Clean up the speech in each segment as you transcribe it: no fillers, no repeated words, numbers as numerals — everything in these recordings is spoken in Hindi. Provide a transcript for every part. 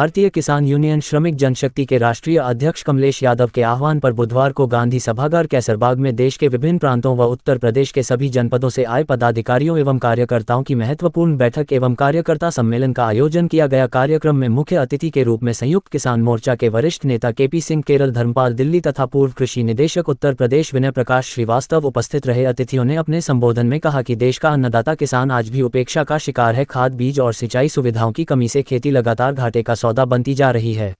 भारतीय किसान यूनियन श्रमिक जनशक्ति के राष्ट्रीय अध्यक्ष कमलेश यादव के आह्वान पर बुधवार को गांधी सभागार कैसरबाग में देश के विभिन्न प्रांतों व उत्तर प्रदेश के सभी जनपदों से आए पदाधिकारियों एवं कार्यकर्ताओं की महत्वपूर्ण बैठक एवं कार्यकर्ता सम्मेलन का आयोजन किया गया। कार्यक्रम में मुख्य अतिथि के रूप में संयुक्त किसान मोर्चा के वरिष्ठ नेता केपी सिंह केरल, धर्मपाल दिल्ली तथा पूर्व कृषि निदेशक उत्तर प्रदेश विनय प्रकाश श्रीवास्तव उपस्थित रहे। अतिथियों ने अपने संबोधन में कहा कि देश का अन्नदाता किसान आज भी उपेक्षा का शिकार है। खाद, बीज और सिंचाई सुविधाओं की कमी से खेती लगातार घाटे का सौदा बनती जा रही है।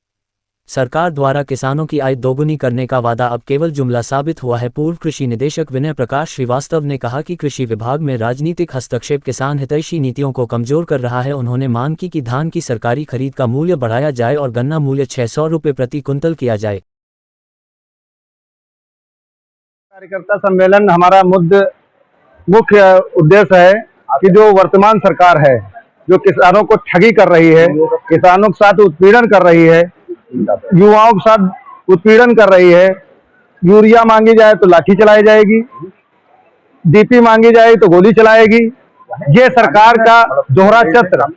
सरकार द्वारा किसानों की आय दोगुनी करने का वादा अब केवल जुमला साबित हुआ है। पूर्व कृषि निदेशक विनय प्रकाश श्रीवास्तव ने कहा कि कृषि विभाग में राजनीतिक हस्तक्षेप किसान हितैषी नीतियों को कमजोर कर रहा है। उन्होंने मांग की कि धान की सरकारी खरीद का मूल्य बढ़ाया जाए और गन्ना मूल्य 600 रुपये प्रति कुंतल किया जाए। कार्यकर्ता सम्मेलन हमारा मुख्य उद्देश्य है कि जो वर्तमान सरकार है, जो किसानों को ठगी कर रही है, किसानों के साथ उत्पीड़न कर रही है, युवाओं के साथ उत्पीड़न कर रही है। यूरिया मांगी जाए तो लाठी चलाई जाएगी, डीपी मांगी जाए तो गोली चलाएगी। ये सरकार का दोहरा चक्र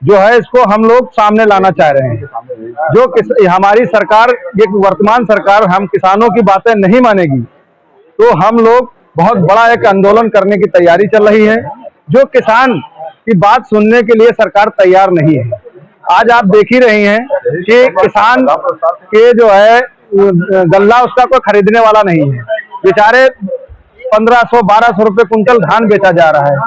जो है, इसको हम लोग सामने लाना चाह रहे हैं। जो हमारी सरकार, ये वर्तमान सरकार हम किसानों की बातें नहीं मानेगी तो हम लोग बहुत बड़ा एक आंदोलन करने की तैयारी चल रही है। जो किसान की बात सुनने के लिए सरकार तैयार नहीं है। आज आप देख ही रही हैं कि किसान के जो है गल्ला उसका कोई खरीदने वाला नहीं है। बेचारे 1500-1200 रुपए कुंटल धान बेचा जा रहा है।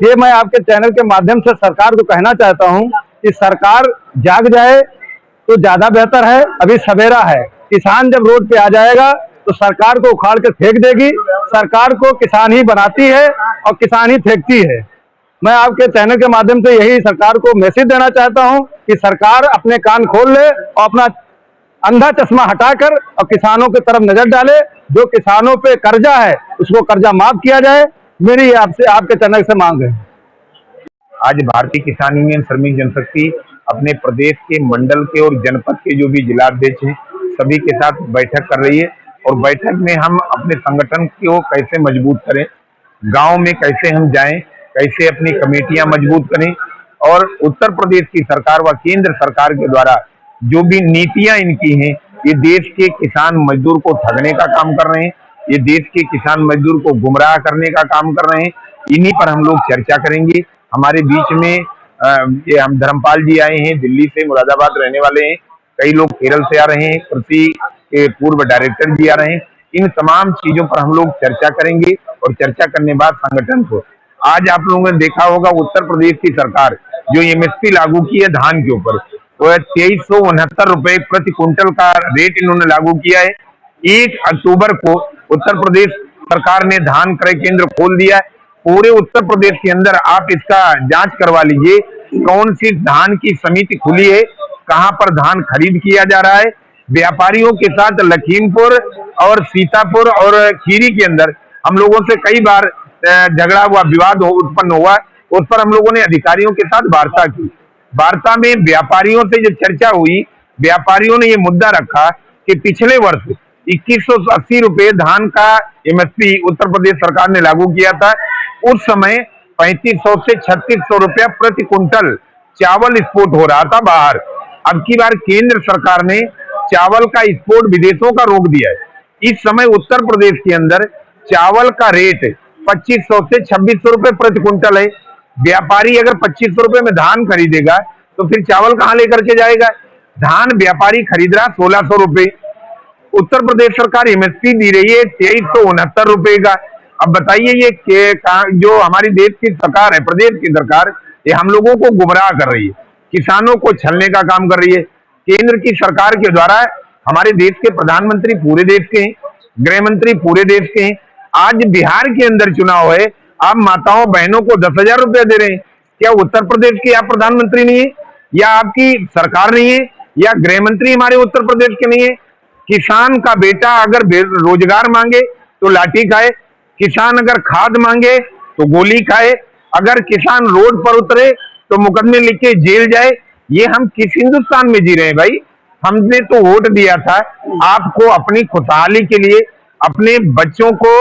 ये मैं आपके चैनल के माध्यम से सरकार को कहना चाहता हूं कि सरकार जाग जाए तो ज्यादा बेहतर है। अभी सवेरा है। किसान जब रोड पे आ जाएगा तो सरकार को उखाड़ कर फेंक देगी। सरकार को किसान ही बनाती है और किसान ही फेंकती है। मैं आपके चैनल के माध्यम से यही सरकार को मैसेज देना चाहता हूं कि सरकार अपने कान खोल ले और अपना अंधा चश्मा हटाकर और किसानों की तरफ नजर डाले। जो किसानों पे कर्जा है उसको कर्जा माफ किया जाए। मेरी आपसे, आपके चैनल से मांग है। आज भारतीय किसान यूनियन श्रमिक जनशक्ति अपने प्रदेश के मंडल के और जनपद के जो भी जिलाध्यक्ष हैं सभी के साथ बैठक कर रही है और बैठक में हम अपने संगठन को कैसे मजबूत करें, गांव में कैसे हम जाएं, कैसे अपनी कमेटियां मजबूत करें और उत्तर प्रदेश की सरकार व केंद्र सरकार के द्वारा जो भी नीतियां इनकी हैं, ये देश के किसान मजदूर को ठगने का काम कर रहे हैं, ये देश के किसान मजदूर को गुमराह करने का काम कर रहे हैं। इन्हीं पर हम लोग चर्चा करेंगे। हमारे बीच में ये हम धर्मपाल जी आए हैं, दिल्ली से, मुरादाबाद रहने वाले हैं। कई लोग केरल से आ रहे हैं, कृषि के पूर्व डायरेक्टर जी आ रहे हैं। इन तमाम चीजों पर हम लोग चर्चा करेंगे और चर्चा करने बाद संगठन को, आज आप लोगों ने देखा होगा उत्तर प्रदेश की सरकार जो एमएसपी लागू की है धान के ऊपर, वो 2369 रुपए प्रति क्विंटल का रेट इन्होंने लागू किया है। 1 अक्टूबर को उत्तर प्रदेश सरकार ने धान क्रय केंद्र खोल दिया है। पूरे उत्तर प्रदेश के अंदर आप इसका जांच करवा लीजिए, कौन सी धान की समिति खुली है, कहां पर धान खरीद किया जा रहा है। व्यापारियों के साथ लखीमपुर और सीतापुर और खीरी के अंदर हम लोगों से कई बार झगड़ा हुआ, विवाद उत्पन्न हुआ। उस पर हम लोगों ने अधिकारियों के साथ वार्ता की। वार्ता में व्यापारियों से जो चर्चा हुई, व्यापारियों ने ये मुद्दा रखा कि पिछले वर्ष 2180 रुपए धान का एमएसपी उत्तर प्रदेश सरकार ने लागू किया था। उस समय 3500 से 3600 रुपया प्रति कुंटल चावल एक्सपोर्ट हो रहा था बाहर। अब की बार केंद्र सरकार ने चावल का एक्सपोर्ट विदेशों का रोक दिया है। इस समय उत्तर प्रदेश के अंदर चावल का रेट 2500 से 2600 रुपए प्रति कुंटल है। व्यापारी अगर 2500 रुपए में धान खरीदेगा तो फिर चावल कहां लेकर के जाएगा। धान व्यापारी खरीद रहा 1600 रुपए, उत्तर प्रदेश सरकार एमएसपी दी रही है 2369 रुपए का। अब बताइए ये जो हमारी देश की सरकार है, प्रदेश की सरकार, ये हम लोगों को गुमराह कर रही है, किसानों को छलने का काम कर रही है। केंद्र की सरकार के द्वारा हमारे देश के प्रधानमंत्री पूरे देश के हैं, गृह मंत्री पूरे देश के हैं। आज बिहार के अंदर चुनाव है, आप माताओं बहनों को 10,000 रुपया दे रहे हैं। क्या उत्तर प्रदेश के आप प्रधानमंत्री नहीं है, या आपकी सरकार नहीं है, या गृह मंत्री हमारे उत्तर प्रदेश के नहीं है? किसान का बेटा अगर रोजगार मांगे तो लाठी खाए, किसान अगर खाद मांगे तो गोली खाए, अगर किसान रोड पर उतरे तो मुकदमे लिख के जेल जाए। ये हम किस हिंदुस्तान में जी रहे हैं भाई? हमने तो वोट दिया था आपको अपनी खुशहाली के लिए, अपने बच्चों को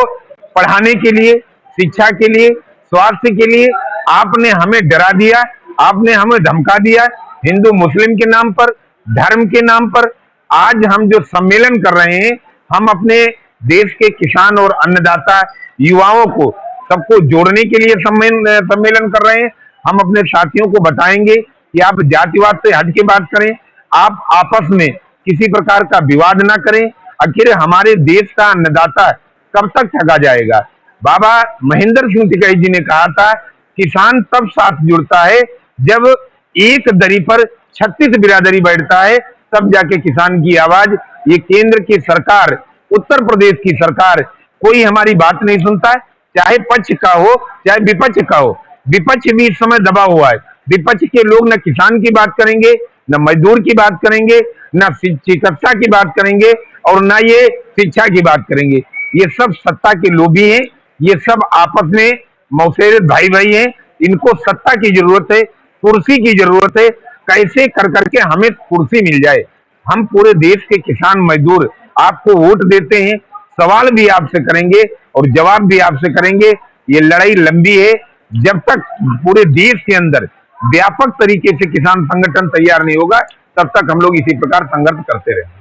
पढ़ाने के लिए, शिक्षा के लिए, स्वास्थ्य के लिए। आपने हमें डरा दिया, आपने हमें धमका दिया हिंदू मुस्लिम के नाम पर। धर्म के नाम पर आज हम जो सम्मेलन कर रहे हैं, हम अपने देश के किसान और अन्नदाता युवाओं को सबको जोड़ने के लिए सम्मेलन कर रहे हैं। हम अपने साथियों को बताएंगे कि आप जातिवाद से हट के बात करें, आप आपस में किसी प्रकार का विवाद ना करें। आखिर हमारे देश का अन्नदाता कब तक ठगा जाएगा। बाबा महेंद्र सिंह टिकैत जी ने कहा था, किसान तब साथ जुड़ता है जब एक दरी पर 36 बिरादरी बैठता है, तब जाके किसान की आवाज। ये केंद्र की सरकार, उत्तर प्रदेश की सरकार कोई हमारी बात नहीं सुनता है, चाहे पक्ष का हो चाहे विपक्ष का हो। विपक्ष भी इस समय दबा हुआ है। विपक्ष के लोग न किसान की बात करेंगे, न मजदूर की बात करेंगे, न चिकित्सा की बात करेंगे और न ये शिक्षा की बात करेंगे। ये सब सत्ता के लोभी हैं, ये सब आपस में मौसेरे भाई भाई हैं। इनको सत्ता की जरूरत है, कुर्सी की जरूरत है। कैसे कर करके हमें कुर्सी मिल जाए। हम पूरे देश के किसान मजदूर आपको वोट देते हैं, सवाल भी आपसे करेंगे और जवाब भी आपसे करेंगे। ये लड़ाई लंबी है। जब तक पूरे देश के अंदर व्यापक तरीके से किसान संगठन तैयार नहीं होगा, तब तक हम लोग इसी प्रकार संघर्ष करते रहेंगे।